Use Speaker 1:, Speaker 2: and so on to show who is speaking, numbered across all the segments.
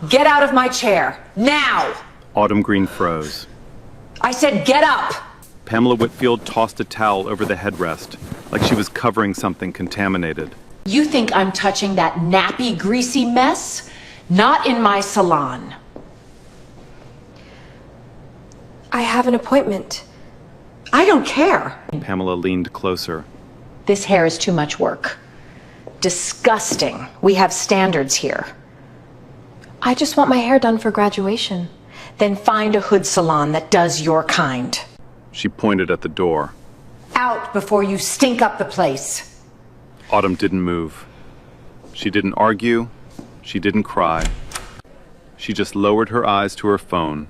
Speaker 1: Get out of my chair, now!
Speaker 2: Autumn Green froze.
Speaker 1: I said get up!
Speaker 2: Pamela Whitfield tossed a towel over the headrest, like she was covering something contaminated.
Speaker 1: You think I'm touching that nappy, greasy mess? Not in my salon.
Speaker 3: I have an appointment.
Speaker 1: I don't care.
Speaker 2: Pamela leaned closer.
Speaker 1: This hair is too much work. Disgusting. We have standards here.
Speaker 3: I just want my hair done for graduation.
Speaker 1: Then find a hood salon that does your kind.
Speaker 2: She pointed at the door.
Speaker 1: Out before you stink up the place.
Speaker 2: Autumn didn't move. She didn't argue. She didn't cry. She just lowered her eyes to her phone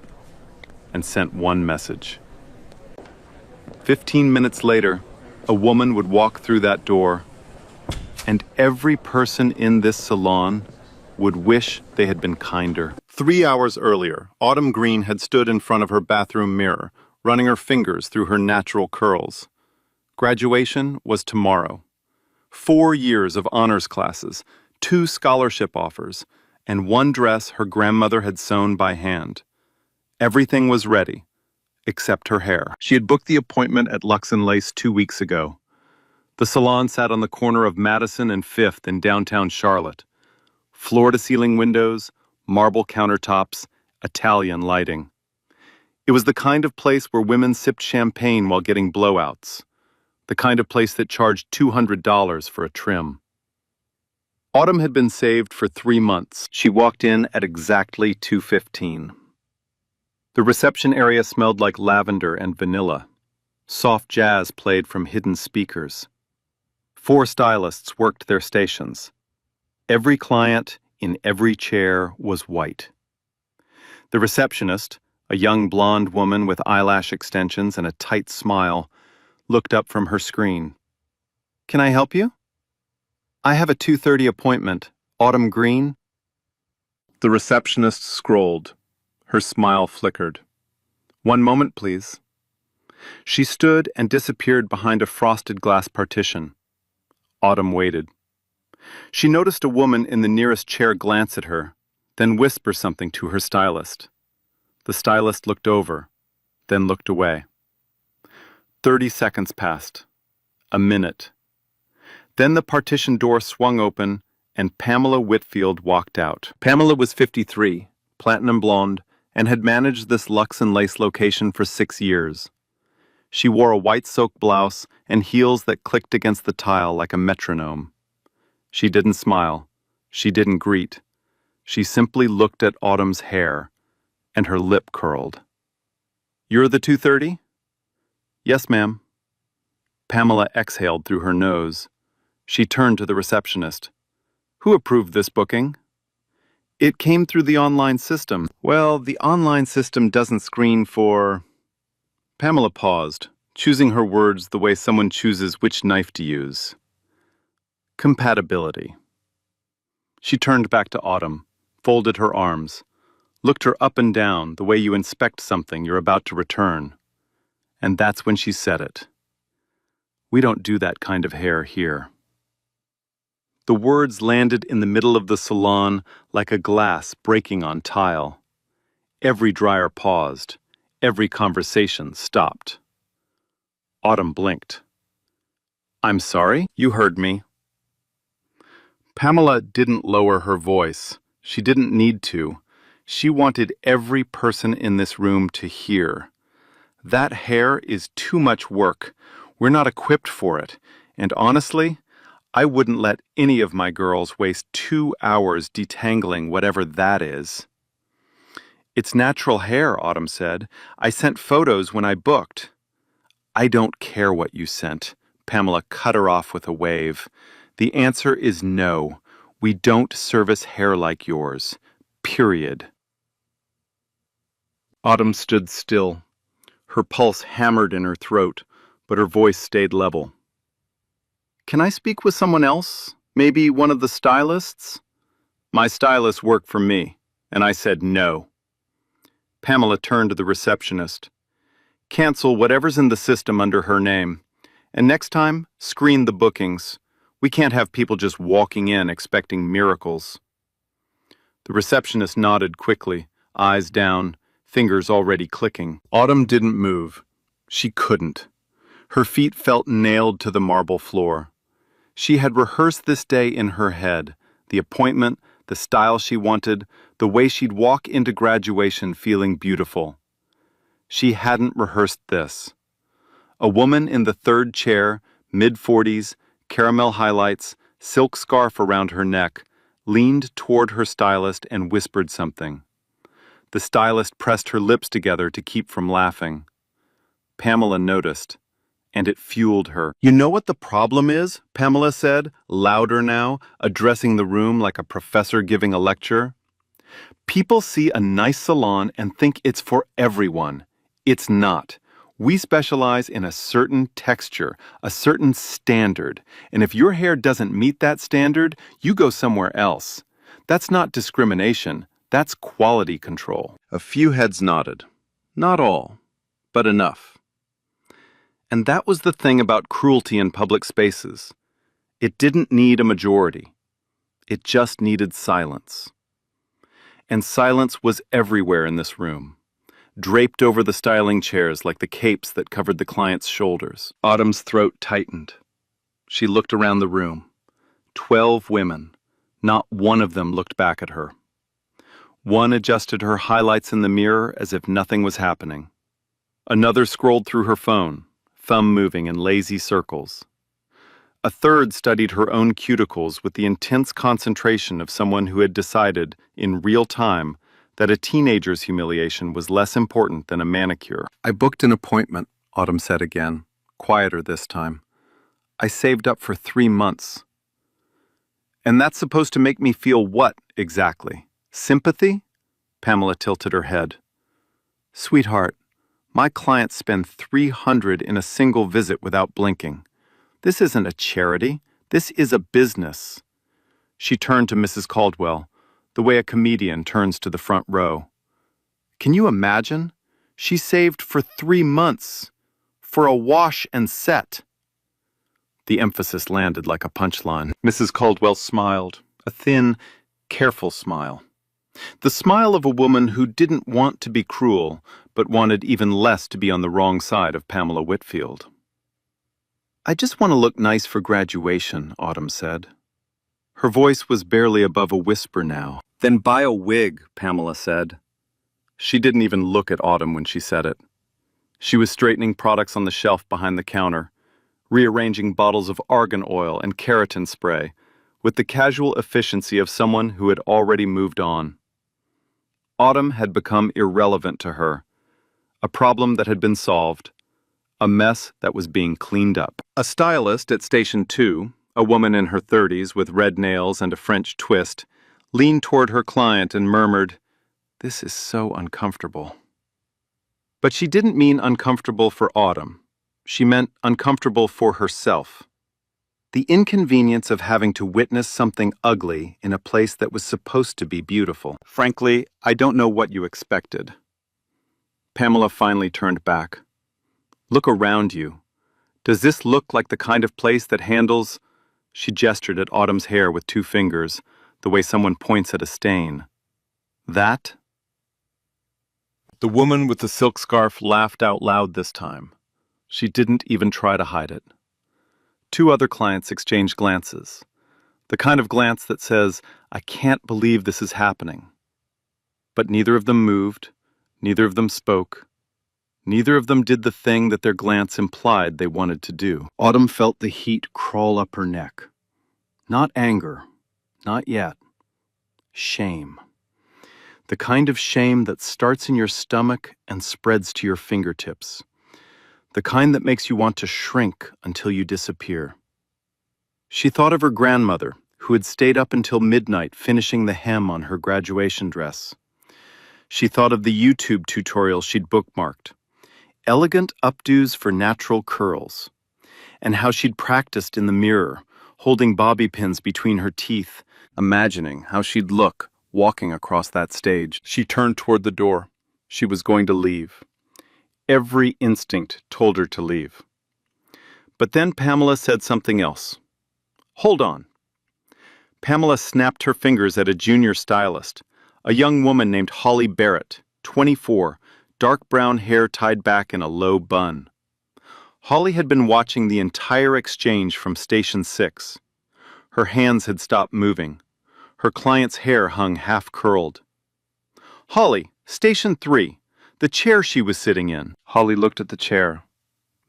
Speaker 2: and sent one message. 15 minutes later, a woman would walk through that door, and every person in this salon would wish they had been kinder. 3 hours earlier, Autumn Green had stood in front of her bathroom mirror, running her fingers through her natural curls. Graduation was tomorrow. 4 years of honors classes, 2 scholarship offers, and 1 dress her grandmother had sewn by hand. Everything was ready, except her hair. She had booked the appointment at Lux & Lace 2 weeks ago. The salon sat on the corner of Madison and 5th in downtown Charlotte. Floor-to-ceiling windows, marble countertops, Italian lighting. It was the kind of place where women sipped champagne while getting blowouts. The kind of place that charged $200 for a trim. Autumn had been saved for 3 months. She walked in at exactly 2:15. The reception area smelled like lavender and vanilla. Soft jazz played from hidden speakers. 4 stylists worked their stations. Every client in every chair was white. The receptionist, a young blonde woman with eyelash extensions and a tight smile, looked up from her screen. "Can I help you?" "I have a 2:30 appointment. Autumn Green?" The receptionist scrolled. Her smile flickered. "1 moment, please." She stood and disappeared behind a frosted glass partition. Autumn waited. She noticed a woman in the nearest chair glance at her, then whisper something to her stylist. The stylist looked over, then looked away. 30 seconds passed. A minute. Then the partition door swung open, and Pamela Whitfield walked out. Pamela was 53, platinum blonde, and had managed this Lux & Lace location for 6 years. She wore a white silk blouse and heels that clicked against the tile like a metronome. She didn't smile. She didn't greet. She simply looked at Autumn's hair, and her lip curled. "You're the 2:30? "Yes, ma'am." Pamela exhaled through her nose. She turned to the receptionist. "Who approved this booking?" "It came through the online system." "Well, the online system doesn't screen for—" Pamela paused, choosing her words the way someone chooses which knife to use. "Compatibility." She turned back to Autumn, folded her arms, looked her up and down the way you inspect something you're about to return. And that's when she said it. "We don't do that kind of hair here." The words landed in the middle of the salon like a glass breaking on tile. Every dryer paused. Every conversation stopped. Autumn blinked. "I'm sorry? You heard me." Pamela didn't lower her voice. She didn't need to. She wanted every person in this room to hear. "That hair is too much work. We're not equipped for it. And honestly, I wouldn't let any of my girls waste 2 hours detangling whatever that is." "It's natural hair," Autumn said. "I sent photos when I booked." "I don't care what you sent." Pamela cut her off with a wave. "The answer is no. We don't service hair like yours. Period." Autumn stood still. Her pulse hammered in her throat, but her voice stayed level. "Can I speak with someone else? Maybe one of the stylists?" "My stylists work for me," and I said no. Pamela turned to the receptionist. "Cancel whatever's in the system under her name. And next time, screen the bookings. We can't have people just walking in expecting miracles." The receptionist nodded quickly, eyes down, fingers already clicking. Autumn didn't move. She couldn't. Her feet felt nailed to the marble floor. She had rehearsed this day in her head, the appointment, the style she wanted, the way she'd walk into graduation feeling beautiful. She hadn't rehearsed this. A woman in the third chair, mid-40s, caramel highlights, silk scarf around her neck, leaned toward her stylist and whispered something. The stylist pressed her lips together to keep from laughing. Pamela noticed, and it fueled her. "You know what the problem is?" Pamela said, louder now, addressing the room like a professor giving a lecture. "People see a nice salon and think it's for everyone. It's not. We specialize in a certain texture, a certain standard, and if your hair doesn't meet that standard, you go somewhere else. That's not discrimination, that's quality control." A few heads nodded. Not all, but enough. And that was the thing about cruelty in public spaces. It didn't need a majority. It just needed silence. And silence was everywhere in this room, draped over the styling chairs like the capes that covered the client's shoulders. Autumn's throat tightened. She looked around the room. 12 women. Not one of them looked back at her. One adjusted her highlights in the mirror as if nothing was happening. Another scrolled through her phone, thumb moving in lazy circles. A third studied her own cuticles with the intense concentration of someone who had decided, in real time, that a teenager's humiliation was less important than a manicure. "I booked an appointment," Autumn said again, quieter this time. "I saved up for 3 months." "And that's supposed to make me feel what, exactly? Sympathy?" Pamela tilted her head. "Sweetheart, my clients spend $300 in a single visit without blinking. This isn't a charity. This is a business." She turned to Mrs. Caldwell, the way a comedian turns to the front row. "Can you imagine? She saved for 3 months. For a wash and set." The emphasis landed like a punchline. Mrs. Caldwell smiled, a thin, careful smile. The smile of a woman who didn't want to be cruel, but wanted even less to be on the wrong side of Pamela Whitfield. "I just want to look nice for graduation," Autumn said. Her voice was barely above a whisper now. "Then buy a wig," Pamela said. She didn't even look at Autumn when she said it. She was straightening products on the shelf behind the counter, rearranging bottles of argan oil and keratin spray, with the casual efficiency of someone who had already moved on. Autumn had become irrelevant to her, a problem that had been solved, a mess that was being cleaned up. A stylist at Station 2, a woman in her 30s with red nails and a French twist, leaned toward her client and murmured, "This is so uncomfortable." But she didn't mean uncomfortable for Autumn. She meant uncomfortable for herself. The inconvenience of having to witness something ugly in a place that was supposed to be beautiful. "Frankly, I don't know what you expected." Pamela finally turned back. "Look around you. Does this look like the kind of place that handles—" She gestured at Autumn's hair with 2 fingers, the way someone points at a stain. "That?" The woman with the silk scarf laughed out loud this time. She didn't even try to hide it. 2 other clients exchanged glances. The kind of glance that says, "I can't believe this is happening." But neither of them moved, neither of them spoke. Neither of them did the thing that their glance implied they wanted to do. Autumn felt the heat crawl up her neck. Not anger, not yet. Shame. The kind of shame that starts in your stomach and spreads to your fingertips. The kind that makes you want to shrink until you disappear. She thought of her grandmother, who had stayed up until midnight finishing the hem on her graduation dress. She thought of the YouTube tutorial she'd bookmarked. Elegant updos for natural curls, and how she'd practiced in the mirror, holding bobby pins between her teeth, imagining how she'd look walking across that stage. She turned toward the door. She was going to leave. Every instinct told her to leave. But then Pamela said something else. "Hold on." Pamela snapped her fingers at a junior stylist, A young woman named Holly Barrett, 24, dark brown hair tied back in a low bun. Holly had been watching the entire exchange from Station 6. Her hands had stopped moving. Her client's hair hung half-curled. "Holly, Station 3, the chair she was sitting in." Holly looked at the chair,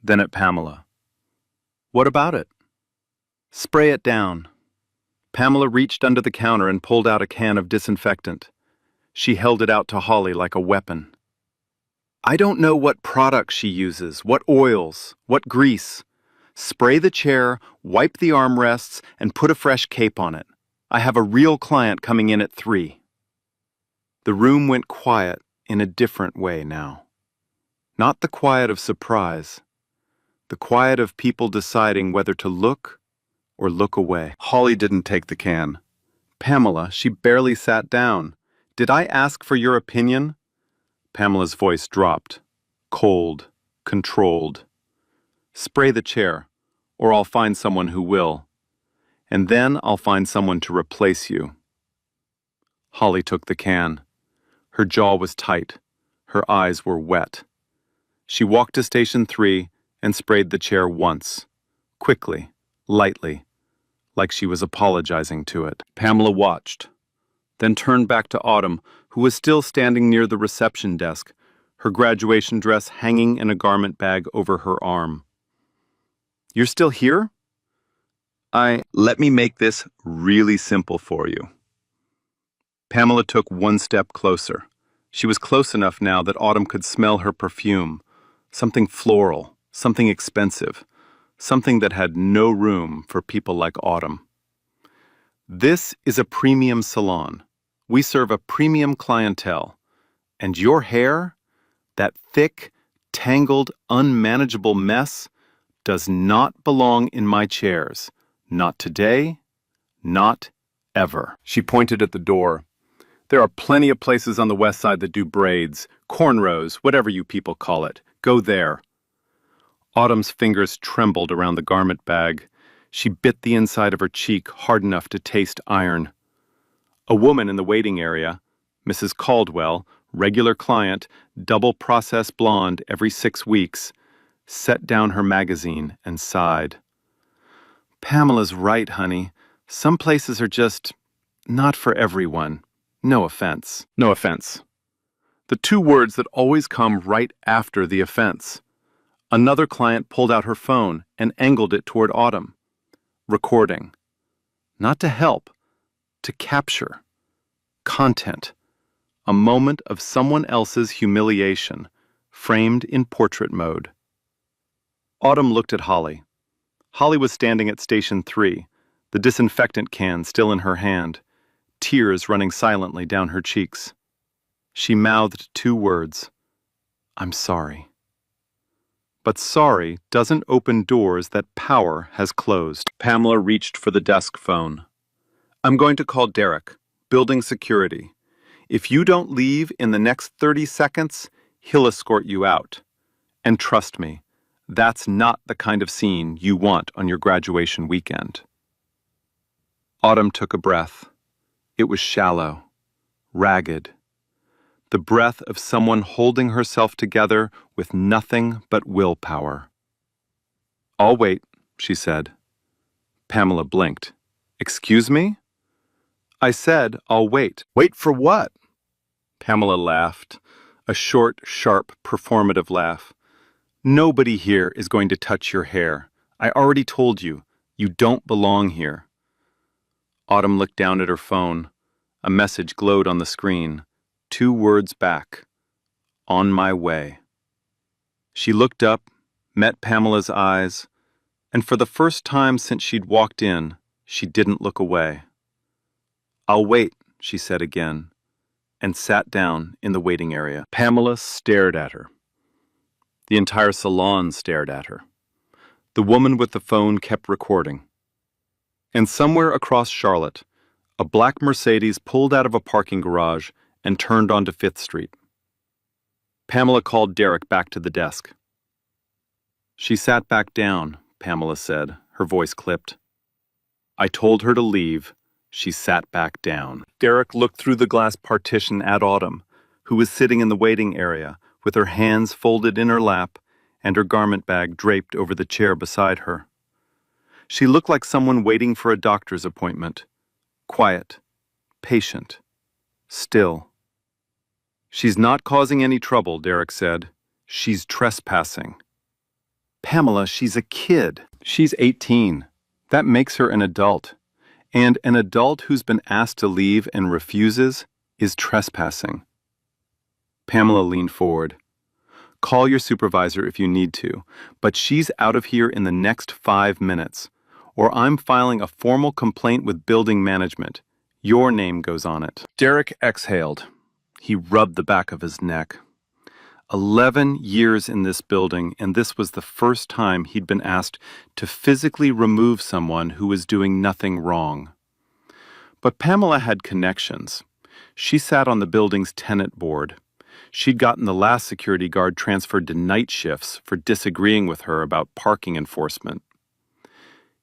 Speaker 2: then at Pamela. "What about it?" "Spray it down." Pamela reached under the counter and pulled out a can of disinfectant. She held it out to Holly like a weapon. "I don't know what products she uses, what oils, what grease. Spray the chair, wipe the armrests, and put a fresh cape on it. I have a real client coming in at 3. The room went quiet in a different way now. Not the quiet of surprise. The quiet of people deciding whether to look or look away. Holly didn't take the can. "Pamela, she barely sat down. Did I ask for your opinion?" Pamela's voice dropped, cold, controlled. "Spray the chair, or I'll find someone who will. And then I'll find someone to replace you." Holly took the can. Her jaw was tight. Her eyes were wet. She walked to Station 3 and sprayed the chair once, quickly, lightly, like she was apologizing to it. Pamela watched, then turned back to Autumn, who was still standing near the reception desk, her graduation dress hanging in a garment bag over her arm. "You're still here? Let me make this really simple for you." Pamela took one step closer. She was close enough now that Autumn could smell her perfume, something floral, something expensive, something that had no room for people like Autumn. "This is a premium salon. We serve a premium clientele. And your hair, that thick, tangled, unmanageable mess, does not belong in my chairs. Not today, not ever." She pointed at the door. "There are plenty of places on the west side that do braids, cornrows, whatever you people call it. Go there." Autumn's fingers trembled around the garment bag. She bit the inside of her cheek hard enough to taste iron. A woman in the waiting area, Mrs. Caldwell, regular client, double process blonde every 6 weeks, set down her magazine and sighed. "Pamela's right, honey. Some places are just not for everyone. No offense." No offense. The 2 words that always come right after the offense. Another client pulled out her phone and angled it toward Autumn. Recording. Not to help, to capture. Content. A moment of someone else's humiliation, framed in portrait mode. Autumn looked at Holly. Holly was standing at Station 3, the disinfectant can still in her hand, tears running silently down her cheeks. She mouthed 2 words. "I'm sorry." But sorry doesn't open doors that power has closed. Pamela reached for the desk phone. "I'm going to call Derek, building security. If you don't leave in the next 30 seconds, he'll escort you out. And trust me, that's not the kind of scene you want on your graduation weekend." Autumn took a breath. It was shallow, ragged. The breath of someone holding herself together with nothing but willpower. "I'll wait," she said. Pamela blinked. "Excuse me?" "I said I'll wait." "Wait for what?" Pamela laughed, a short, sharp, performative laugh. "Nobody here is going to touch your hair. I already told you, you don't belong here." Autumn looked down at her phone. A message glowed on the screen. 2 words back. "On my way." She looked up, met Pamela's eyes, and for the first time since she'd walked in, she didn't look away. "I'll wait," she said again, and sat down in the waiting area. Pamela stared at her. The entire salon stared at her. The woman with the phone kept recording. And somewhere across Charlotte, a black Mercedes pulled out of a parking garage and turned onto 5th Street. Pamela called Derek back to the desk. "She sat back down," Pamela said, her voice clipped. "I told her to leave. She sat back down. Derek looked through the glass partition at Autumn, who was sitting in the waiting area with her hands folded in her lap and her garment bag draped over the chair beside her. She looked like someone waiting for a doctor's appointment. Quiet, patient, still. "She's not causing any trouble," Derek said. "She's trespassing." "Pamela, she's a kid. She's 18. That makes her an adult. And an adult who's been asked to leave and refuses is trespassing." Pamela leaned forward. "Call your supervisor if you need to, but she's out of here in the next 5 minutes, or I'm filing a formal complaint with building management. Your name goes on it." Derek exhaled. He rubbed the back of his neck. 11 years in this building, and this was the first time he'd been asked to physically remove someone who was doing nothing wrong. But Pamela had connections. She sat on the building's tenant board. She'd gotten the last security guard transferred to night shifts for disagreeing with her about parking enforcement.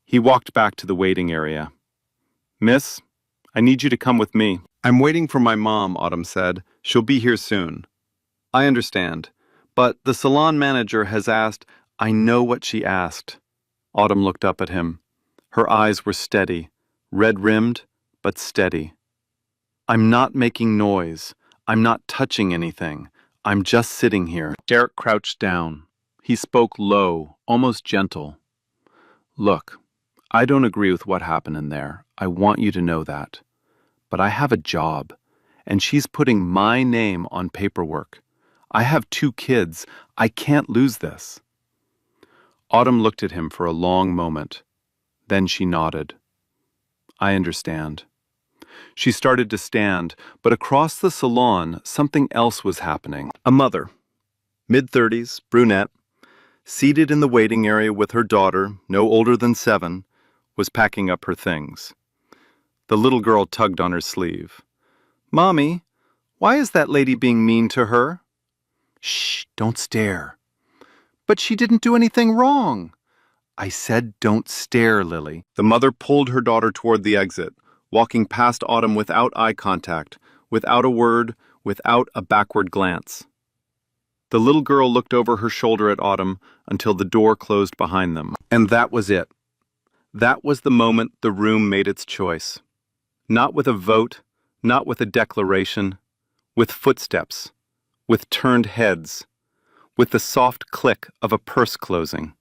Speaker 2: He walked back to the waiting area. "Miss, I need you to come with me." "I'm waiting for my mom," Autumn said. "She'll be here soon." "I understand, but the salon manager has asked—" "I know what she asked." Autumn looked up at him. Her eyes were steady, red-rimmed, but steady. "I'm not making noise. I'm not touching anything. I'm just sitting here." Derek crouched down. He spoke low, almost gentle. "Look, I don't agree with what happened in there. I want you to know that. But I have a job, and she's putting my name on paperwork. I have 2 kids. I can't lose this." Autumn looked at him for a long moment. Then she nodded. "I understand." She started to stand, but across the salon, something else was happening. A mother, mid-30s, brunette, seated in the waiting area with her daughter, no older than 7, was packing up her things. The little girl tugged on her sleeve. "Mommy, why is that lady being mean to her?" "Shh, don't stare." "But she didn't do anything wrong." "I said don't stare, Lily." The mother pulled her daughter toward the exit, walking past Autumn without eye contact, without a word, without a backward glance. The little girl looked over her shoulder at Autumn until the door closed behind them. And that was it. That was the moment the room made its choice. Not with a vote, not with a declaration, with footsteps, with turned heads, with the soft click of a purse closing.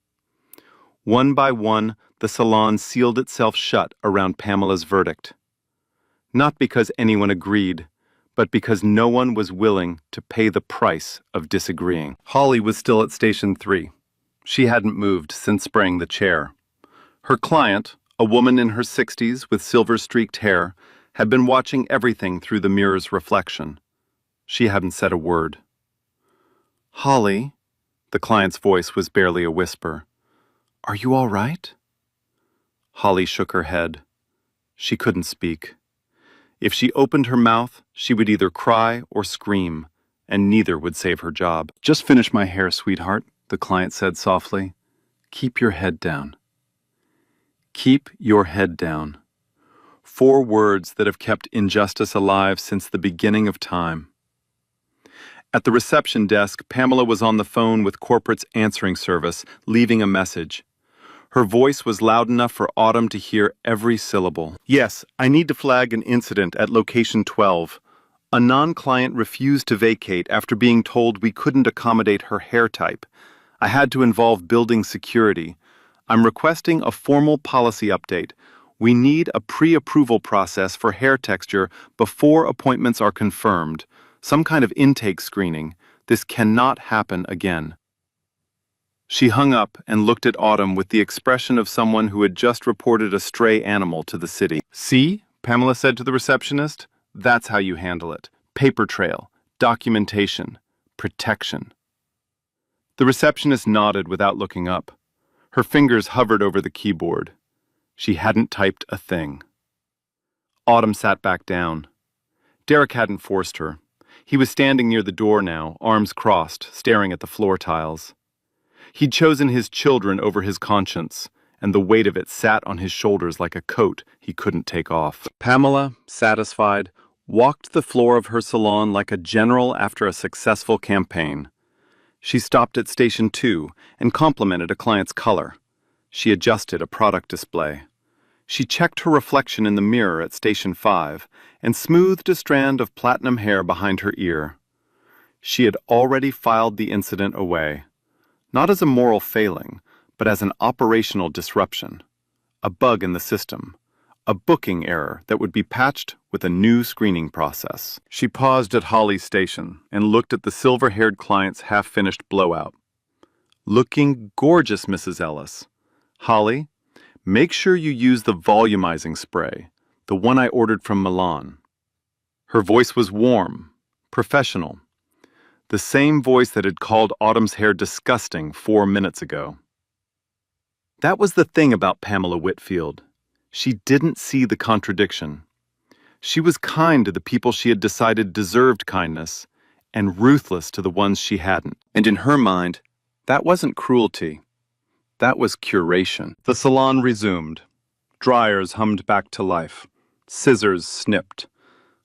Speaker 2: One by one, the salon sealed itself shut around Pamela's verdict. Not because anyone agreed, but because no one was willing to pay the price of disagreeing. Holly was still at Station 3. She hadn't moved since spraying the chair. Her client, a woman in her 60s with silver-streaked hair, had been watching everything through the mirror's reflection. She hadn't said a word. "Holly," the client's voice was barely a whisper. "Are you all right?" Holly shook her head. She couldn't speak. If she opened her mouth, she would either cry or scream, and neither would save her job. "Just finish my hair, sweetheart," the client said softly. "Keep your head down." Keep your head down. 4 words that have kept injustice alive since the beginning of time. At the reception desk, Pamela was on the phone with corporate's answering service, leaving a message. Her voice was loud enough for Autumn to hear every syllable. "Yes, I need to flag an incident at location 12. A non-client refused to vacate after being told we couldn't accommodate her hair type. I had to involve building security. I'm requesting a formal policy update. We need a pre-approval process for hair texture before appointments are confirmed. Some kind of intake screening. This cannot happen again." She hung up and looked at Autumn with the expression of someone who had just reported a stray animal to the city. "See," Pamela said to the receptionist, "that's how you handle it. Paper trail, documentation, protection." The receptionist nodded without looking up. Her fingers hovered over the keyboard. She hadn't typed a thing. Autumn sat back down. Derek hadn't forced her. He was standing near the door now, arms crossed, staring at the floor tiles. He'd chosen his children over his conscience, and the weight of it sat on his shoulders like a coat he couldn't take off. Pamela, satisfied, walked the floor of her salon like a general after a successful campaign. She stopped at Station 2 and complimented a client's color. She adjusted a product display. She checked her reflection in the mirror at Station 5 and smoothed a strand of platinum hair behind her ear. She had already filed the incident away, not as a moral failing, but as an operational disruption, a bug in the system, a booking error that would be patched with a new screening process. She paused at Holly's station and looked at the silver-haired client's half-finished blowout. "Looking gorgeous, Mrs. Ellis. Holly, make sure you use the volumizing spray, the one I ordered from Milan." Her voice was warm, professional, the same voice that had called Autumn's hair disgusting 4 minutes ago. That was the thing about Pamela Whitfield. She didn't see the contradiction. She was kind to the people she had decided deserved kindness, and ruthless to the ones she hadn't. And in her mind, that wasn't cruelty. That was curation. The salon resumed. Dryers hummed back to life. Scissors snipped.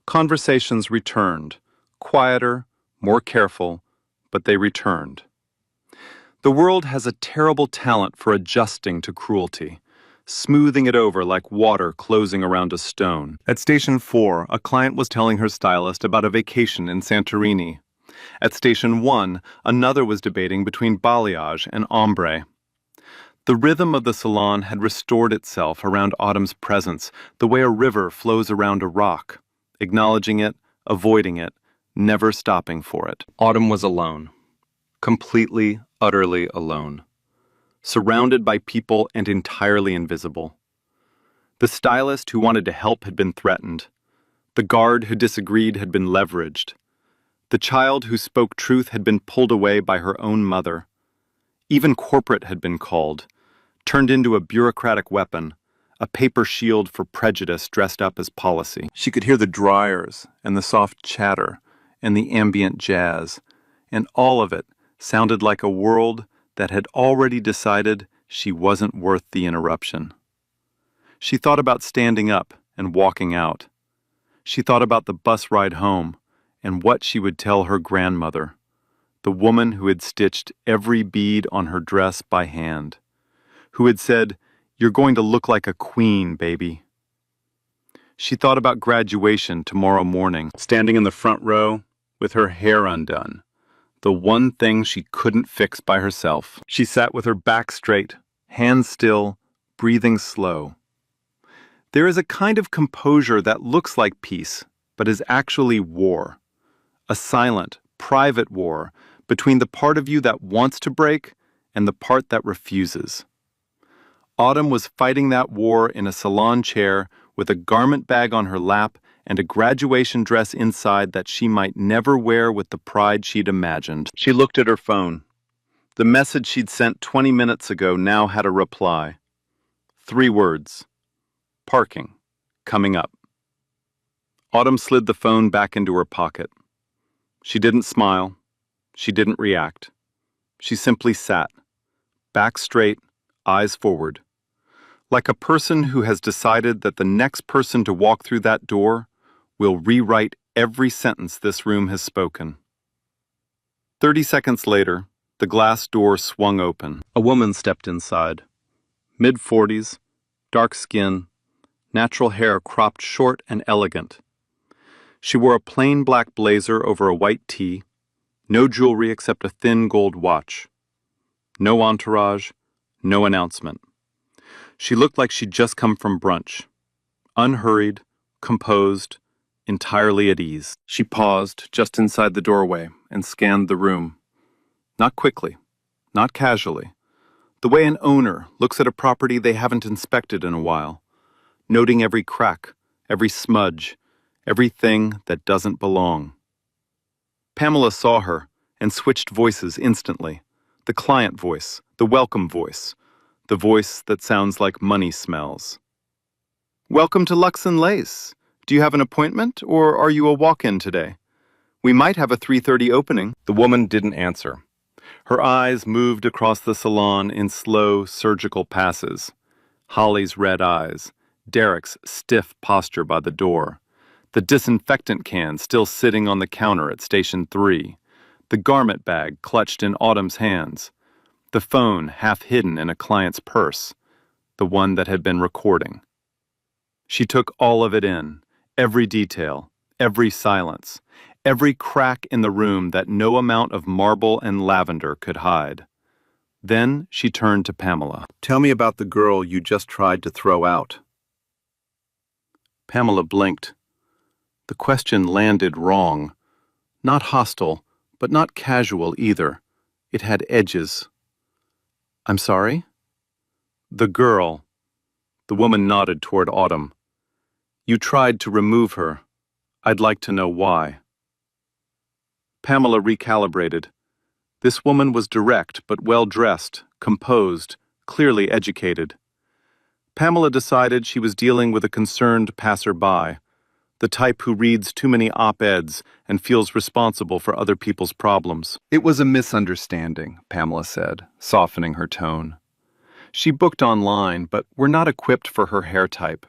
Speaker 2: Conversations returned. Quieter, more careful, but they returned. The world has a terrible talent for adjusting to cruelty, smoothing it over like water closing around a stone. At Station 4, a client was telling her stylist about a vacation in Santorini. At Station 1, another was debating between balayage and ombre. The rhythm of the salon had restored itself around Autumn's presence, the way a river flows around a rock, acknowledging it, avoiding it, never stopping for it. Autumn was alone. Completely, utterly alone. Surrounded by people and entirely invisible. The stylist who wanted to help had been threatened. The guard who disagreed had been leveraged. The child who spoke truth had been pulled away by her own mother. Even corporate had been called, turned into a bureaucratic weapon, a paper shield for prejudice dressed up as policy. She could hear the dryers and the soft chatter and the ambient jazz, and all of it sounded like a world that had already decided she wasn't worth the interruption. She thought about standing up and walking out. She thought about the bus ride home and what she would tell her grandmother, the woman who had stitched every bead on her dress by hand, who had said, "You're going to look like a queen, baby." She thought about graduation tomorrow morning, standing in the front row with her hair undone, the one thing she couldn't fix by herself. She sat with her back straight, hands still, breathing slow. There is a kind of composure that looks like peace, but is actually war. A silent, private war between the part of you that wants to break and the part that refuses. Autumn was fighting that war in a salon chair with a garment bag on her lap and a graduation dress inside that she might never wear with the pride she'd imagined. She looked at her phone. The message she'd sent 20 minutes ago now had a reply. 3 words. Parking. Coming up. Autumn slid the phone back into her pocket. She didn't smile. She didn't react. She simply sat, back straight, eyes forward, like a person who has decided that the next person to walk through that door will rewrite every sentence this room has spoken. 30 seconds later, the glass door swung open. A woman stepped inside. Mid-40s, dark skin, natural hair cropped short and elegant. She wore a plain black blazer over a white tee, no jewelry except a thin gold watch. No entourage, no announcement. She looked like she'd just come from brunch. Unhurried, composed, entirely at ease. She paused just inside the doorway and scanned the room. Not quickly, not casually. The way an owner looks at a property they haven't inspected in a while, noting every crack, every smudge, everything that doesn't belong. Pamela saw her and switched voices instantly. The client voice, the welcome voice, the voice that sounds like money smells. "Welcome to Lux and Lace. Do you have an appointment, or are you a walk-in today? We might have a 3:30 opening." The woman didn't answer. Her eyes moved across the salon in slow, surgical passes. Holly's red eyes, Derek's stiff posture by the door, the disinfectant can still sitting on the counter at Station 3, the garment bag clutched in Autumn's hands, the phone half hidden in a client's purse, the one that had been recording. She took all of it in, every detail, every silence, every crack in the room that no amount of marble and lavender could hide. Then she turned to Pamela. "Tell me about the girl you just tried to throw out." Pamela blinked. The question landed wrong. Not hostile, but not casual either. It had edges. "I'm sorry?" "The girl." The woman nodded toward Autumn. "You tried to remove her. I'd like to know why." Pamela recalibrated. This woman was direct but well-dressed, composed, clearly educated. Pamela decided she was dealing with a concerned passerby, the type who reads too many op-eds and feels responsible for other people's problems. "It was a misunderstanding," Pamela said, softening her tone. "She booked online, but we're not equipped for her hair type.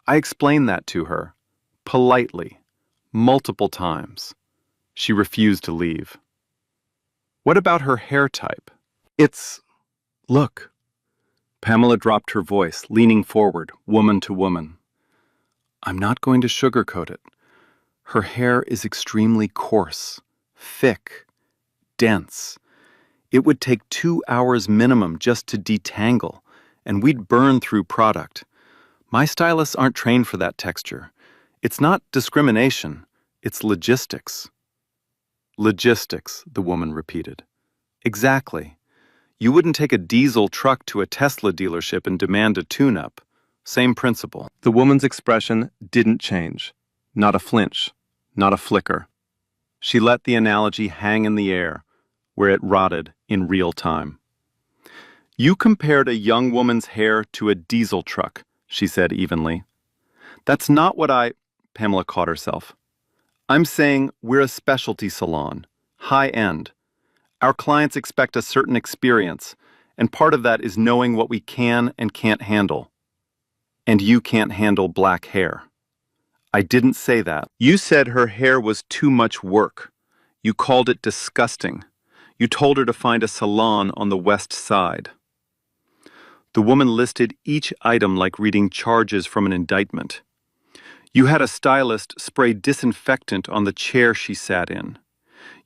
Speaker 2: I explained that to her, politely, multiple times. She refused to leave." "What about her hair type?" Look." Pamela dropped her voice, leaning forward, woman to woman. "I'm not going to sugarcoat it. Her hair is extremely coarse, thick, dense. It would take 2 hours minimum just to detangle, and we'd burn through product. My stylists aren't trained for that texture. It's not discrimination, it's logistics." "Logistics," the woman repeated. "Exactly. You wouldn't take a diesel truck to a Tesla dealership and demand a tune-up. Same principle." The woman's expression didn't change. Not a flinch, not a flicker. She let the analogy hang in the air, where it rotted in real time. "You compared a young woman's hair to a diesel truck," she said evenly. "That's not what Pamela caught herself. "I'm saying we're a specialty salon, high-end. Our clients expect a certain experience, and part of that is knowing what we can and can't handle. And you can't handle black hair." "I didn't say that. You said her hair was too much work. You called it disgusting. You told her to find a salon on the West Side." The woman listed each item like reading charges from an indictment. "You had a stylist spray disinfectant on the chair she sat in.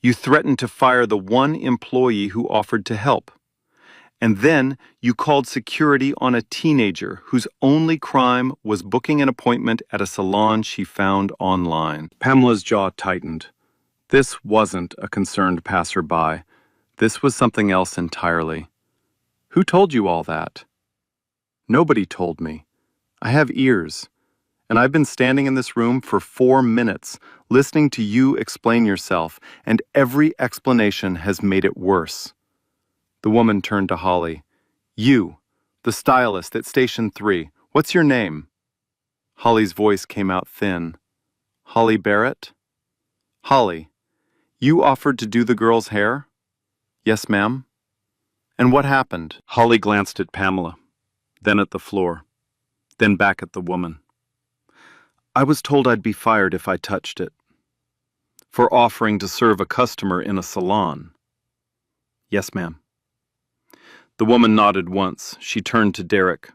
Speaker 2: You threatened to fire the one employee who offered to help. And then you called security on a teenager whose only crime was booking an appointment at a salon she found online." Pamela's jaw tightened. This wasn't a concerned passerby. This was something else entirely. "Who told you all that?" "Nobody told me. I have ears. And I've been standing in this room for 4 minutes, listening to you explain yourself, and every explanation has made it worse." The woman turned to Holly. "You, the stylist at Station 3, what's your name?" Holly's voice came out thin. "Holly Barrett?" "Holly, you offered to do the girl's hair?" "Yes, ma'am." "And what happened?" Holly glanced at Pamela, then at the floor, then back at the woman. "I was told I'd be fired if I touched it." "For offering to serve a customer in a salon?" "Yes, ma'am." The woman nodded once. She turned to Derek.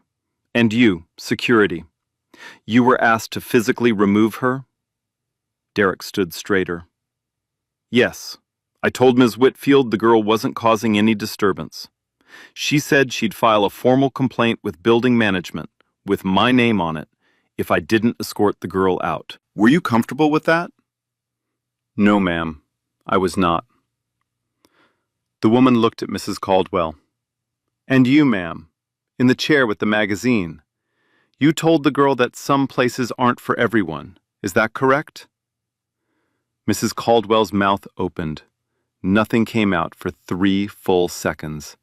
Speaker 2: "And you, security. You were asked to physically remove her?" Derek stood straighter. "Yes. I told Ms. Whitfield the girl wasn't causing any disturbance. She said she'd file a formal complaint with building management, with my name on it, if I didn't escort the girl out. Were you comfortable with that?" "No, ma'am. I was not." The woman looked at Mrs. Caldwell. "And you, ma'am, in the chair with the magazine. You told the girl that some places aren't for everyone. Is that correct?" Mrs. Caldwell's mouth opened. Nothing came out for 3 full seconds.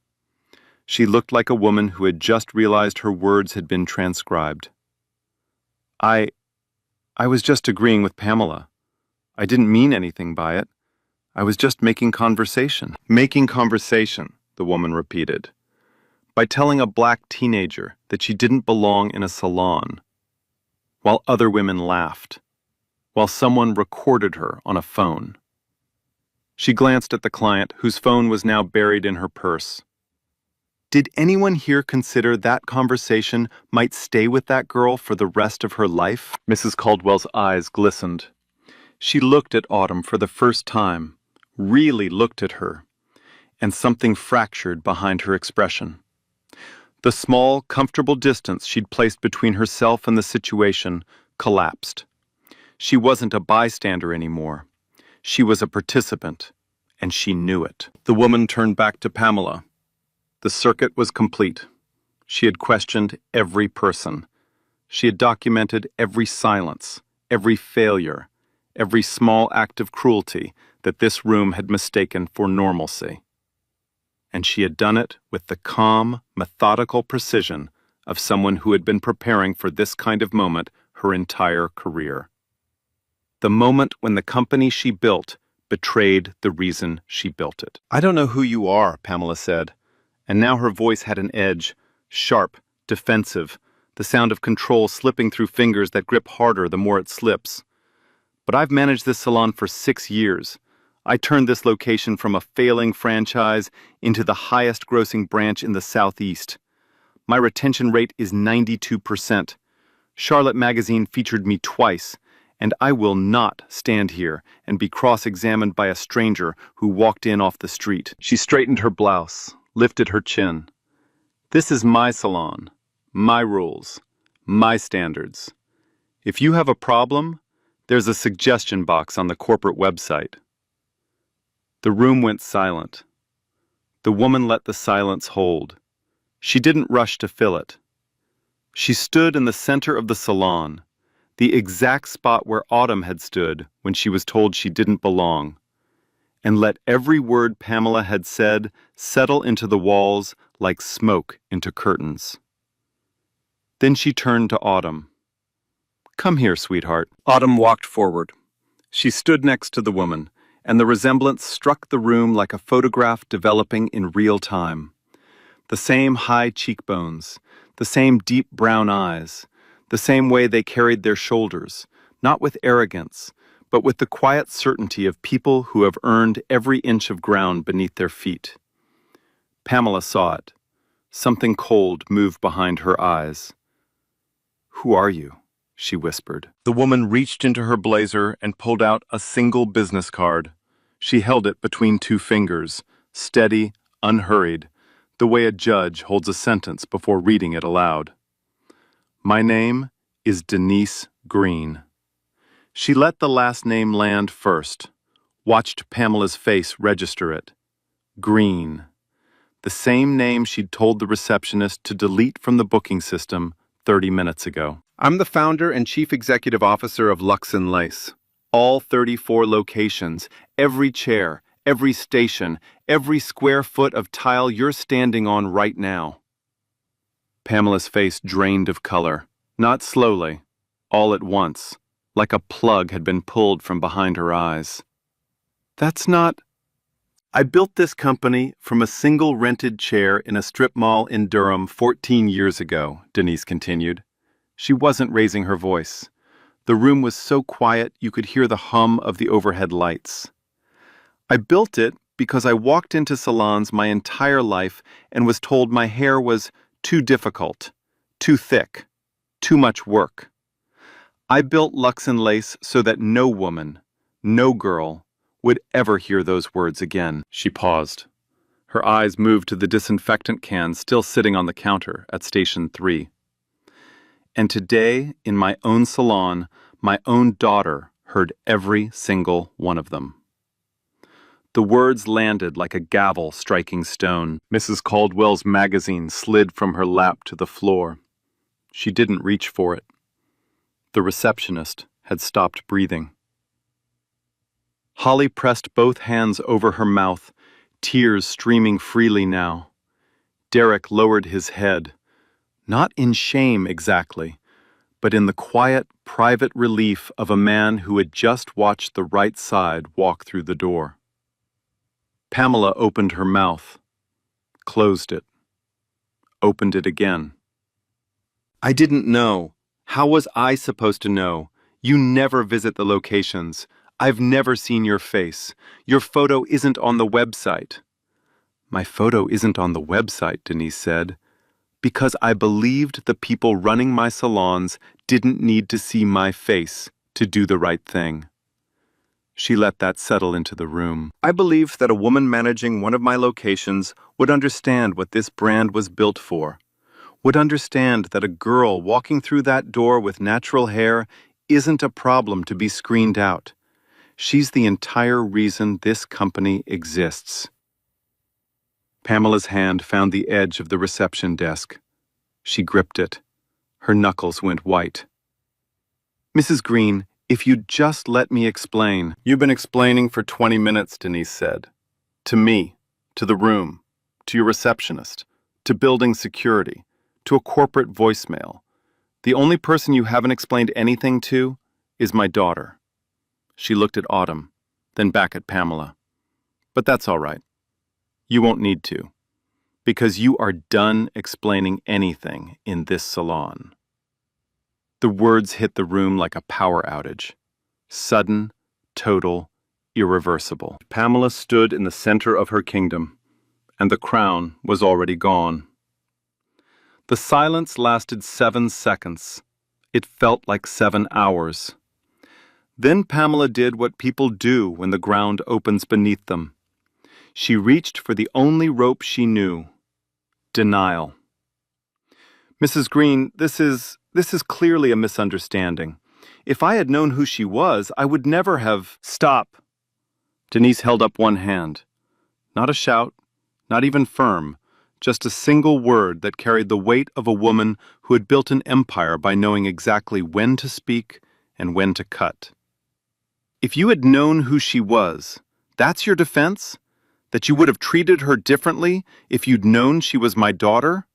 Speaker 2: She looked like a woman who had just realized her words had been transcribed. I was just agreeing with Pamela. I didn't mean anything by it. I was just making conversation." "Making conversation," the woman repeated. by telling a black teenager that she didn't belong in a salon, while other women laughed, while someone recorded her on a phone. She glanced at the client, whose phone was now buried in her purse. Did anyone here consider that conversation might stay with that girl for the rest of her life? Mrs. Caldwell's eyes glistened. She looked at Autumn for the first time, really looked at her, and something fractured behind her expression. The small, comfortable distance she'd placed between herself and the situation collapsed. She wasn't a bystander anymore. She was a participant, and she knew it. The woman turned back to Pamela. The circuit was complete. She had questioned every person. She had documented every silence, every failure, every small act of cruelty that this room had mistaken for normalcy. And she had done it with the calm, methodical precision of someone who had been preparing for this kind of moment her entire career. The moment when the company she built betrayed the reason she built it. "I don't know who you are," Pamela said, and now her voice had an edge, sharp, defensive, the sound of control slipping through fingers that grip harder the more it slips. "But I've managed this salon for 6 years. I turned this location from a failing franchise into the highest-grossing branch in the Southeast. My retention rate is 92%. Charlotte Magazine featured me twice, and I will not stand here and be cross-examined by a stranger who walked in off the street." She straightened her blouse, lifted her chin. "This is my salon, my rules, my standards. If you have a problem, there's a suggestion box on the corporate website." The room went silent. The woman let the silence hold. She didn't rush to fill it. She stood in the center of the salon, the exact spot where Autumn had stood when she was told she didn't belong, and let every word Pamela had said settle into the walls like smoke into curtains. Then she turned to Autumn. "Come here, sweetheart." Autumn walked forward. She stood next to the woman, and the resemblance struck the room like a photograph developing in real time. The same high cheekbones, the same deep brown eyes, the same way they carried their shoulders, not with arrogance, but with the quiet certainty of people who have earned every inch of ground beneath their feet. Pamela saw it. Something cold moved behind her eyes. "Who are you?" she whispered. The woman reached into her blazer and pulled out a single business card. She held it between 2 fingers, steady, unhurried, the way a judge holds a sentence before reading it aloud. "My name is Denise Green." She let the last name land first, watched Pamela's face register it. Green. The same name she'd told the receptionist to delete from the booking system 30 minutes ago. "I'm the founder and chief executive officer of Lux & Lace. All 34 locations, every chair, every station, every square foot of tile you're standing on right now." Pamela's face drained of color, not slowly, all at once, like a plug had been pulled from behind her eyes. "That's not... I built this company from a single rented chair in a strip mall in Durham 14 years ago," Denise continued. She wasn't raising her voice. The room was so quiet you could hear the hum of the overhead lights. "I built it because I walked into salons my entire life and was told my hair was too difficult, too thick, too much work. I built Lux & Lace so that no woman, no girl, would ever hear those words again." She paused. Her eyes moved to the disinfectant can still sitting on the counter at Station 3. "And today, in my own salon, my own daughter heard every single one of them." The words landed like a gavel striking stone. Mrs. Caldwell's magazine slid from her lap to the floor. She didn't reach for it. The receptionist had stopped breathing. Holly pressed both hands over her mouth, tears streaming freely now. Derek lowered his head, not in shame exactly, but in the quiet, private relief of a man who had just watched the right side walk through the door. Pamela opened her mouth, closed it. opened it again. I didn't know. How was I supposed to know? You never visit the locations. I've never seen your face. Your photo isn't on the website. My photo isn't on the website, Denise said, because I believed the people running my salons didn't need to see my face to do the right thing. She let that settle into the room. I believed that a woman managing one of my locations would understand what this brand was built for, would understand that a girl walking through that door with natural hair isn't a problem to be screened out. She's the entire reason this company exists. Pamela's hand found the edge of the reception desk. She gripped it. Her knuckles went white. Mrs. Green, if you'd just let me explain. You've been explaining for 20 minutes, Denise said. To me, to the room, to your receptionist, to building security, to a corporate voicemail. The only person you haven't explained anything to is my daughter. She looked at Autumn, then back at Pamela. But that's all right. You won't need to, because you are done explaining anything in this salon. The words hit the room like a power outage. Sudden, total, irreversible. Pamela stood in the center of her kingdom, and the crown was already gone. The silence lasted 7 seconds. It felt like 7 hours. Then Pamela did what people do when the ground opens beneath them. She reached for the only rope she knew: denial. Mrs. Green, this is clearly a misunderstanding. If I had known who she was, I would never have... Stop! Denise held up one hand. Not a shout, not even firm, just a single word that carried the weight of a woman who had built an empire by knowing exactly when to speak and when to cut. If you had known who she was, that's your defense? That you would have treated her differently if you'd known she was my daughter?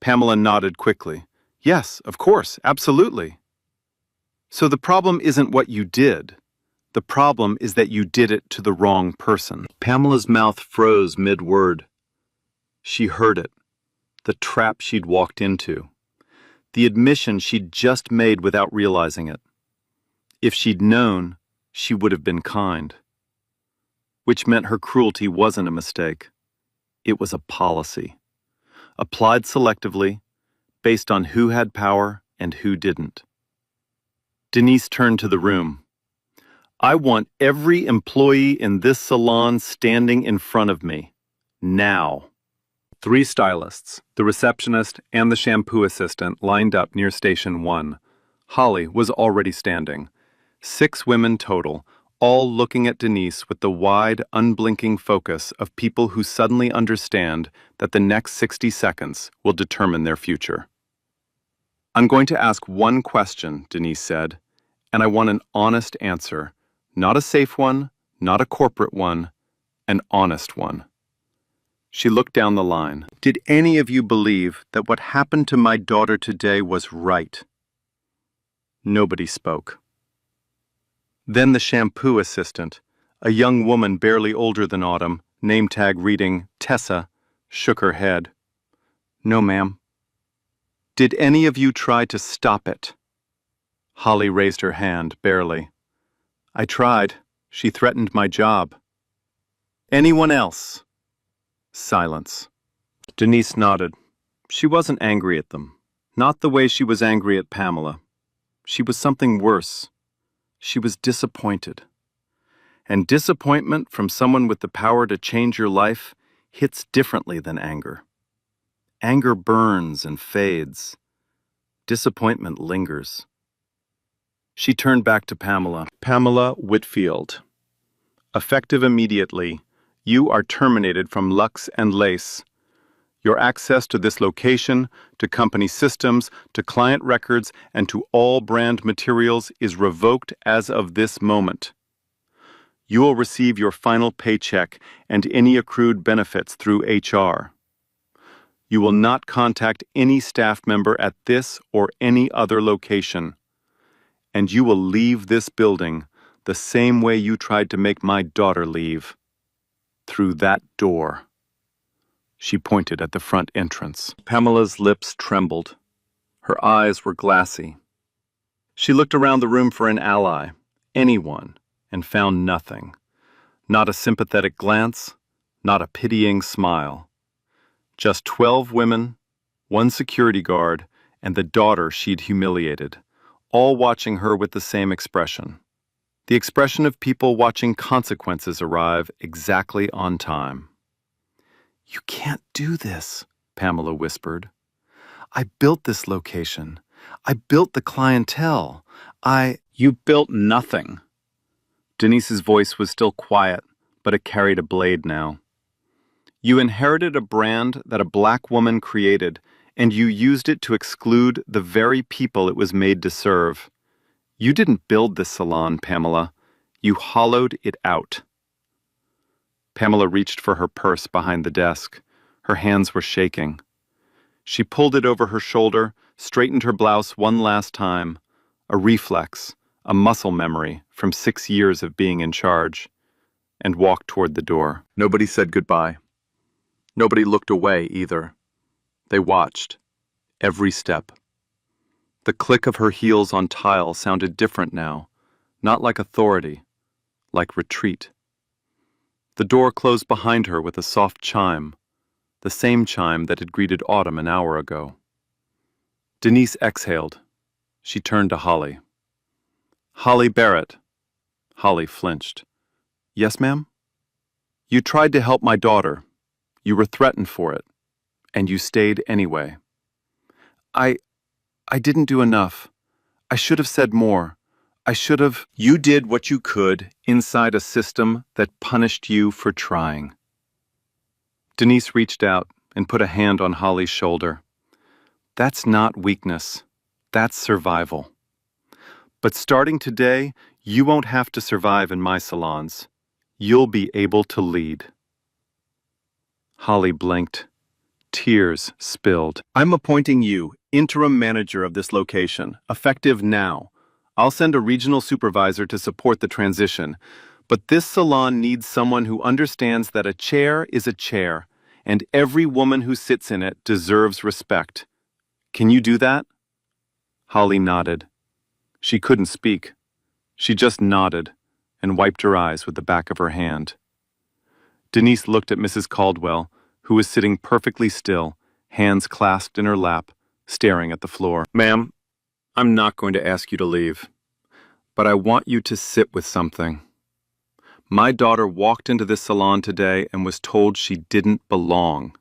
Speaker 2: Pamela nodded quickly. Yes, of course, absolutely. So the problem isn't what you did. The problem is that you did it to the wrong person. Pamela's mouth froze mid-word. She heard it. The trap she'd walked into. The admission she'd just made without realizing it. If she'd known, she would have been kind. Which meant her cruelty wasn't a mistake. It was a policy. Applied selectively, based on who had power and who didn't. Denise turned to the room. I want every employee in this salon standing in front of me. Now. 3 stylists, the receptionist and the shampoo assistant, lined up near Station 1. Holly was already standing. 6 women total, all looking at Denise with the wide, unblinking focus of people who suddenly understand that the next 60 seconds will determine their future. I'm going to ask one question, Denise said, and I want an honest answer. Not a safe one, not a corporate one, an honest one. She looked down the line. Did any of you believe that what happened to my daughter today was right? Nobody spoke. Then the shampoo assistant, a young woman barely older than Autumn, name tag reading Tessa, shook her head. No, ma'am. Did any of you try to stop it? Holly raised her hand, barely. I tried. She threatened my job. Anyone else? Silence. Denise nodded. She wasn't angry at them. Not the way she was angry at Pamela. She was something worse. She was disappointed. And disappointment from someone with the power to change your life hits differently than anger. Anger burns and fades. Disappointment lingers. She turned back to Pamela. Pamela Whitfield. Effective immediately, you are terminated from Lux and Lace. Your access to this location, to company systems, to client records, and to all brand materials is revoked as of this moment. You will receive your final paycheck and any accrued benefits through HR. You will not contact any staff member at this or any other location. And you will leave this building the same way you tried to make my daughter leave. Through that door. She pointed at the front entrance. Pamela's lips trembled. Her eyes were glassy. She looked around the room for an ally, anyone, and found nothing. Not a sympathetic glance, not a pitying smile. Just 12 women, one security guard, and the daughter she'd humiliated, all watching her with the same expression. The expression of people watching consequences arrive exactly on time. "You can't do this," Pamela whispered. "I built this location. I built the clientele. You built nothing." Denise's voice was still quiet, but it carried a blade now. "You inherited a brand that a black woman created, and you used it to exclude the very people it was made to serve. You didn't build this salon, Pamela. You hollowed it out." Pamela reached for her purse behind the desk. Her hands were shaking. She pulled it over her shoulder, straightened her blouse one last time, a reflex, a muscle memory from 6 years of being in charge, and walked toward the door. Nobody said goodbye. Nobody looked away either. They watched, every step. The click of her heels on tile sounded different now, not like authority, like retreat. The door closed behind her with a soft chime, the same chime that had greeted Autumn an hour ago. Denise exhaled. She turned to Holly. "Holly Barrett." Holly flinched. "Yes, ma'am?" "You tried to help my daughter. You were threatened for it, and you stayed anyway." I didn't do enough. I should have said more. You did what you could inside a system that punished you for trying." Denise reached out and put a hand on Holly's shoulder. "That's not weakness. That's survival. But starting today, you won't have to survive in my salons. You'll be able to lead." Holly blinked. Tears spilled. "I'm appointing you interim manager of this location, effective now. I'll send a regional supervisor to support the transition, but this salon needs someone who understands that a chair is a chair, and every woman who sits in it deserves respect. Can you do that?" Holly nodded. She couldn't speak. She just nodded and wiped her eyes with the back of her hand. Denise looked at Mrs. Caldwell, who was sitting perfectly still, hands clasped in her lap, staring at the floor. "Ma'am, I'm not going to ask you to leave, but I want you to sit with something. My daughter walked into this salon today and was told she didn't belong.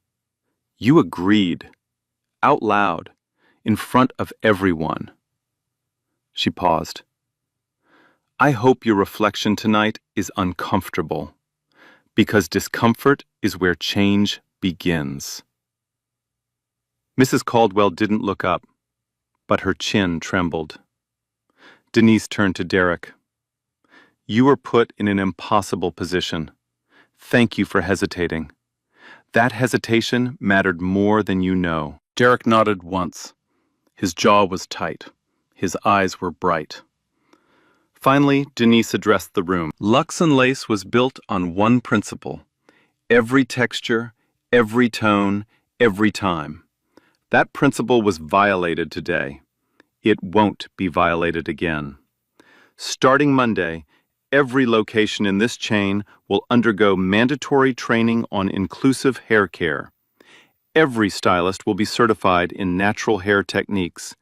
Speaker 2: You agreed, out loud, in front of everyone." She paused. "I hope your reflection tonight is uncomfortable, because discomfort is where change begins." Mrs. Caldwell didn't look up, but her chin trembled. Denise turned to Derek. "You were put in an impossible position. Thank you for hesitating. That hesitation mattered more than you know." Derek nodded once. His jaw was tight. His eyes were bright. Finally, Denise addressed the room. Luxe and Lace was built on one principle: every texture, every tone, every time. That principle was violated today. It won't be violated again. Starting Monday, every location in this chain will undergo mandatory training on inclusive hair care. Every stylist will be certified in natural hair techniques,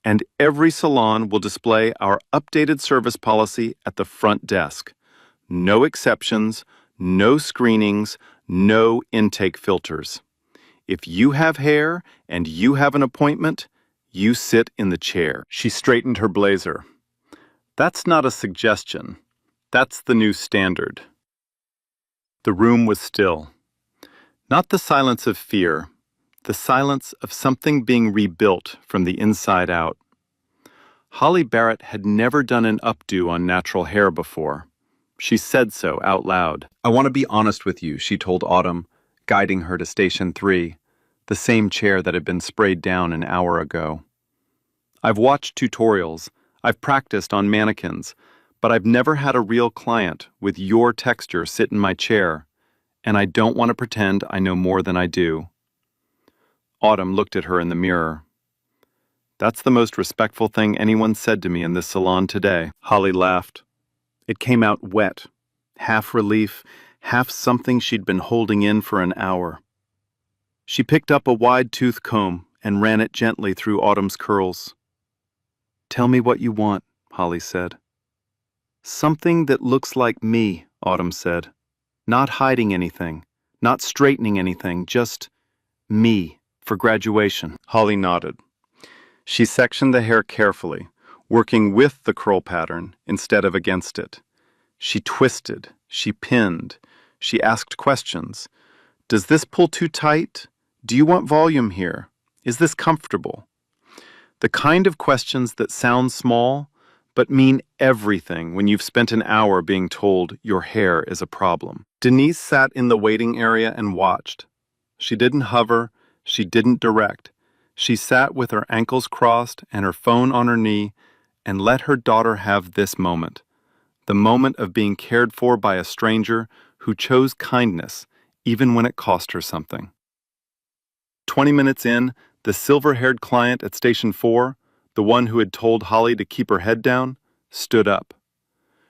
Speaker 2: and every salon will display our updated service policy at the front desk. No exceptions, no screenings, no intake filters. If you have hair and you have an appointment, you sit in the chair. She straightened her blazer. That's not a suggestion. That's the new standard. The room was still. Not the silence of fear, the silence of something being rebuilt from the inside out. Holly Barrett had never done an updo on natural hair before. She said so out loud. "I want to be honest with you," she told Autumn, guiding her to Station 3, the same chair that had been sprayed down an hour ago. "I've watched tutorials, I've practiced on mannequins, but I've never had a real client with your texture sit in my chair, and I don't want to pretend I know more than I do. Autumn looked at her in the mirror. That's the most respectful thing anyone said to me in this salon today. Holly laughed. It came out wet, half relief, half something she'd been holding in for an hour. She picked up a wide-tooth comb and ran it gently through Autumn's curls. "Tell me what you want," Holly said. "Something that looks like me," Autumn said. "Not hiding anything, not straightening anything, just me for graduation." Holly nodded. She sectioned the hair carefully, working with the curl pattern instead of against it. She twisted, she pinned, she asked questions. "Does this pull too tight? Do you want volume here? Is this comfortable?" The kind of questions that sound small, but mean everything when you've spent an hour being told your hair is a problem. Denise sat in the waiting area and watched. She didn't hover, she didn't direct. She sat with her ankles crossed and her phone on her knee and let her daughter have this moment. The moment of being cared for by a stranger who chose kindness even when it cost her something. 20 minutes in, the silver-haired client at Station 4, the one who had told Holly to keep her head down, stood up.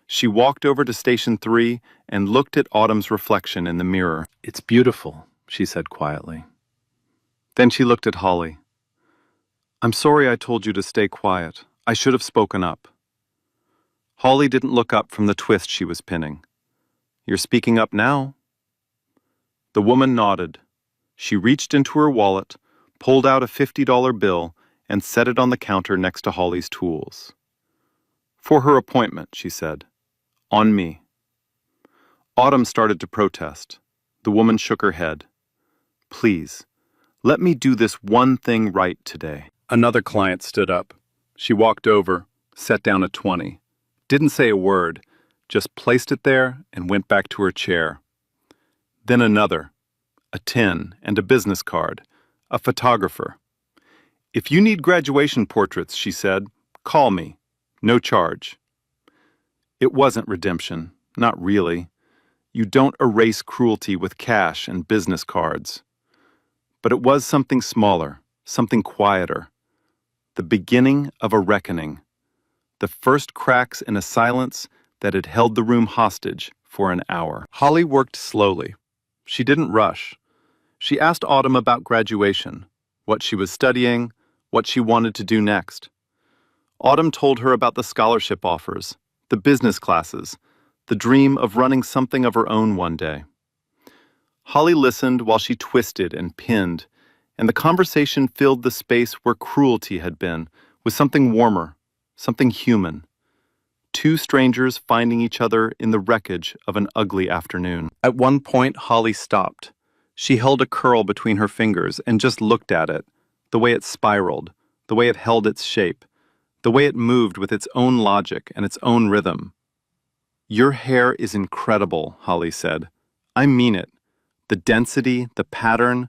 Speaker 2: She walked over to Station 3 and looked at Autumn's reflection in the mirror. "It's beautiful," she said quietly. Then she looked at Holly. "I'm sorry I told you to stay quiet. I should have spoken up." Holly didn't look up from the twist she was pinning. "You're speaking up now." The woman nodded. She reached into her wallet, pulled out a $50 bill, and set it on the counter next to Holly's tools. "For her appointment," she said. "On me." Autumn started to protest. The woman shook her head. "Please, let me do this one thing right today." Another client stood up. She walked over, set down a 20. Didn't say a word, just placed it there and went back to her chair. Then another, a 10 and a business card, a photographer. "If you need graduation portraits," she said, "call me. No charge." It wasn't redemption, not really. You don't erase cruelty with cash and business cards. But it was something smaller, something quieter. The beginning of a reckoning. The first cracks in a silence that had held the room hostage for an hour. Holly worked slowly. She didn't rush. She asked Autumn about graduation, what she was studying, what she wanted to do next. Autumn told her about the scholarship offers, the business classes, the dream of running something of her own one day. Holly listened while she twisted and pinned, and the conversation filled the space where cruelty had been with something warmer, something human. Two strangers finding each other in the wreckage of an ugly afternoon. At one point, Holly stopped. She held a curl between her fingers and just looked at it, the way it spiraled, the way it held its shape, the way it moved with its own logic and its own rhythm. "Your hair is incredible," Holly said. "I mean it. The density, the pattern.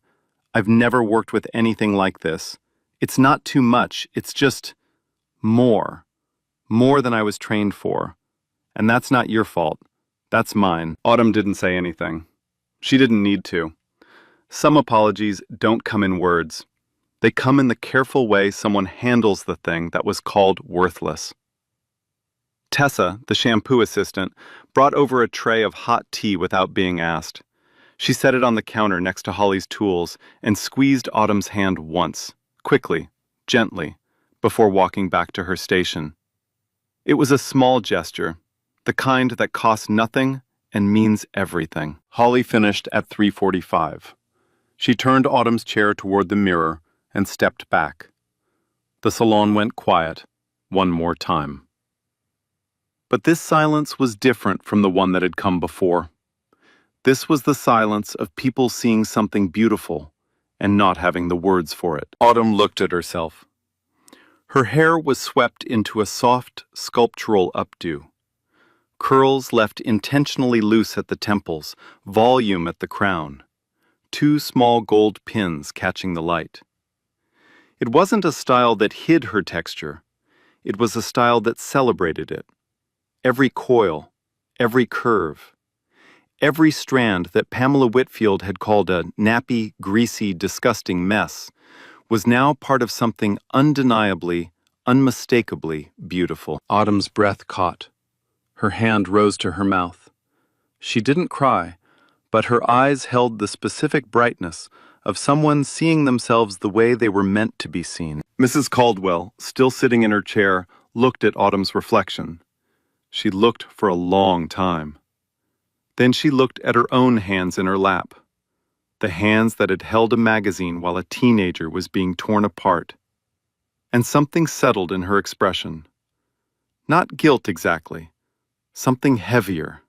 Speaker 2: I've never worked with anything like this. It's not too much, it's just more. More than I was trained for. And that's not your fault. That's mine." Autumn didn't say anything. She didn't need to. Some apologies don't come in words. They come in the careful way someone handles the thing that was called worthless. Tessa, the shampoo assistant, brought over a tray of hot tea without being asked. She set it on the counter next to Holly's tools and squeezed Autumn's hand once, quickly, gently, before walking back to her station. It was a small gesture, the kind that costs nothing and means everything. Holly finished at 3:45. She turned Autumn's chair toward the mirror and stepped back. The salon went quiet, one more time. But this silence was different from the one that had come before. This was the silence of people seeing something beautiful and not having the words for it. Autumn looked at herself. Her hair was swept into a soft, sculptural updo. Curls left intentionally loose at the temples, volume at the crown. Two small gold pins catching the light. It wasn't a style that hid her texture. It was a style that celebrated it. Every coil, every curve. Every strand that Pamela Whitfield had called a nappy, greasy, disgusting mess was now part of something undeniably, unmistakably beautiful. Autumn's breath caught. Her hand rose to her mouth. She didn't cry, but her eyes held the specific brightness of someone seeing themselves the way they were meant to be seen. Mrs. Caldwell, still sitting in her chair, looked at Autumn's reflection. She looked for a long time. Then she looked at her own hands in her lap, the hands that had held a magazine while a teenager was being torn apart. And something settled in her expression. Not guilt exactly, something heavier.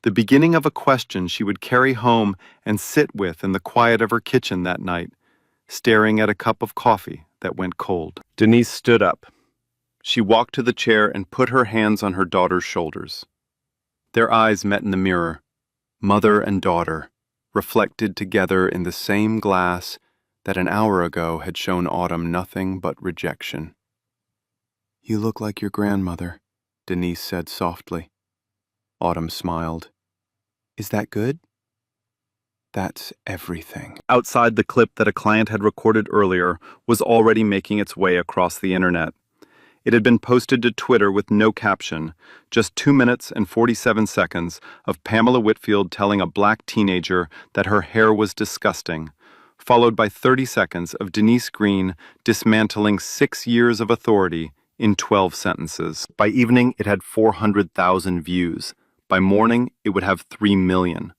Speaker 2: The beginning of a question she would carry home and sit with in the quiet of her kitchen that night, staring at a cup of coffee that went cold. Denise stood up. She walked to the chair and put her hands on her daughter's shoulders. Their eyes met in the mirror, mother and daughter, reflected together in the same glass that an hour ago had shown Autumn nothing but rejection. "You look like your grandmother," Denise said softly. Autumn smiled. "Is that good?" "That's everything." Outside, the clip that a client had recorded earlier was already making its way across the internet. It had been posted to Twitter with no caption, just 2 minutes and 47 seconds of Pamela Whitfield telling a black teenager that her hair was disgusting, followed by 30 seconds of Denise Green dismantling 6 years of authority in 12 sentences. By evening, it had 400,000 views. By morning, it would have 3 million.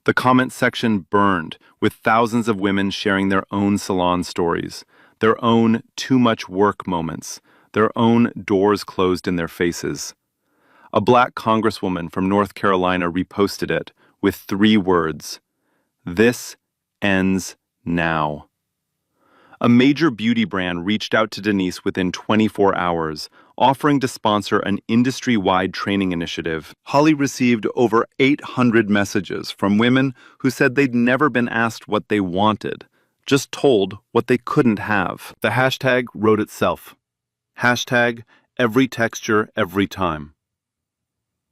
Speaker 2: The comment section burned, with thousands of women sharing their own salon stories, their own too much work moments, their own doors closed in their faces. A black congresswoman from North Carolina reposted it with 3 words: "This ends now." A major beauty brand reached out to Denise within 24 hours, offering to sponsor an industry-wide training initiative. Holly received over 800 messages from women who said they'd never been asked what they wanted, just told what they couldn't have. The hashtag wrote itself. Hashtag every texture, every time.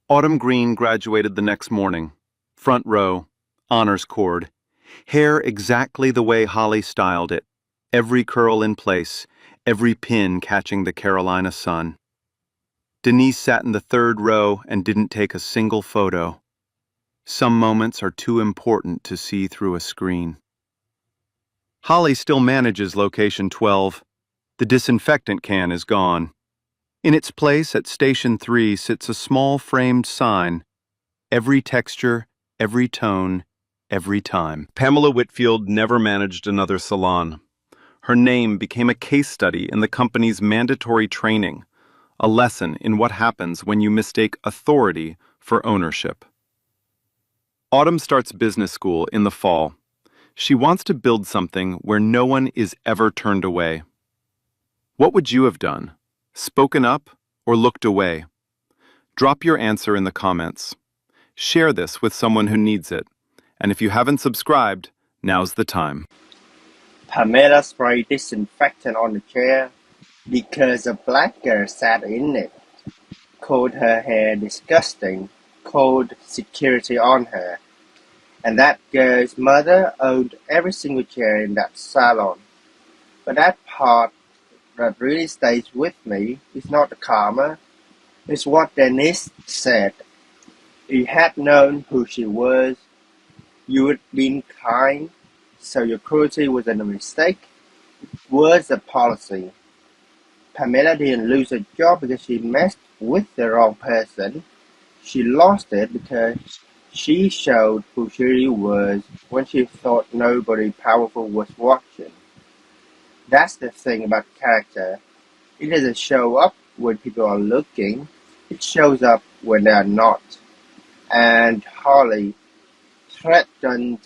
Speaker 2: Autumn Green graduated the next morning. Front row, honors cord. Hair exactly the way Holly styled it. Every curl in place, every pin catching the Carolina sun. Denise sat in the 3rd row and didn't take a single photo. Some moments are too important to see through a screen. Holly still manages location 12. The disinfectant can is gone. In its place at Station 3 sits a small framed sign: every texture, every tone, every time. Pamela Whitfield never managed another salon. Her name became a case study in the company's mandatory training, a lesson in what happens when you mistake authority for ownership. Autumn starts business school in the fall. She wants to build something where no one is ever turned away. What would you have done? Spoken up or looked away? Drop your answer in the comments. Share this with someone who needs it. And if you haven't subscribed, now's the time.
Speaker 4: Pamela sprayed disinfectant on the chair because a black girl sat in it, called her hair disgusting, called security on her. And that girl's mother owned every single chair in that salon. But that part that really stays with me is not the karma, it's what Denise said. If you had known who she was, you would have been kind, so your cruelty wasn't a mistake, it was a policy. Pamela didn't lose her job because she messed with the wrong person. She lost it because she showed who she really was when she thought nobody powerful was watching. That's the thing about character. It doesn't show up when people are looking. It shows up when they are not. And Holly threatened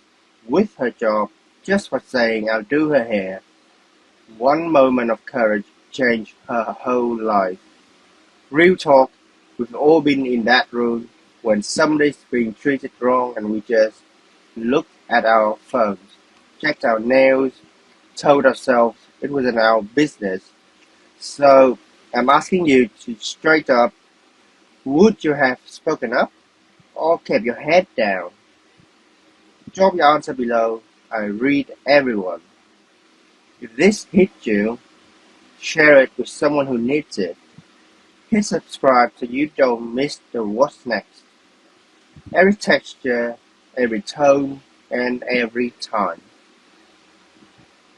Speaker 4: with her job just for saying I'll do her hair. One moment of courage changed her whole life. Real talk, we've all been in that room when somebody's being treated wrong and we just looked at our phones, checked our nails, told ourselves it wasn't our business. So I'm asking you to straight up, would you have spoken up or kept your head down? Drop your answer below. I read everyone. If this hit you, share it with someone who needs it. Hit subscribe so you don't miss the what's next. Every texture, every tone, and every time.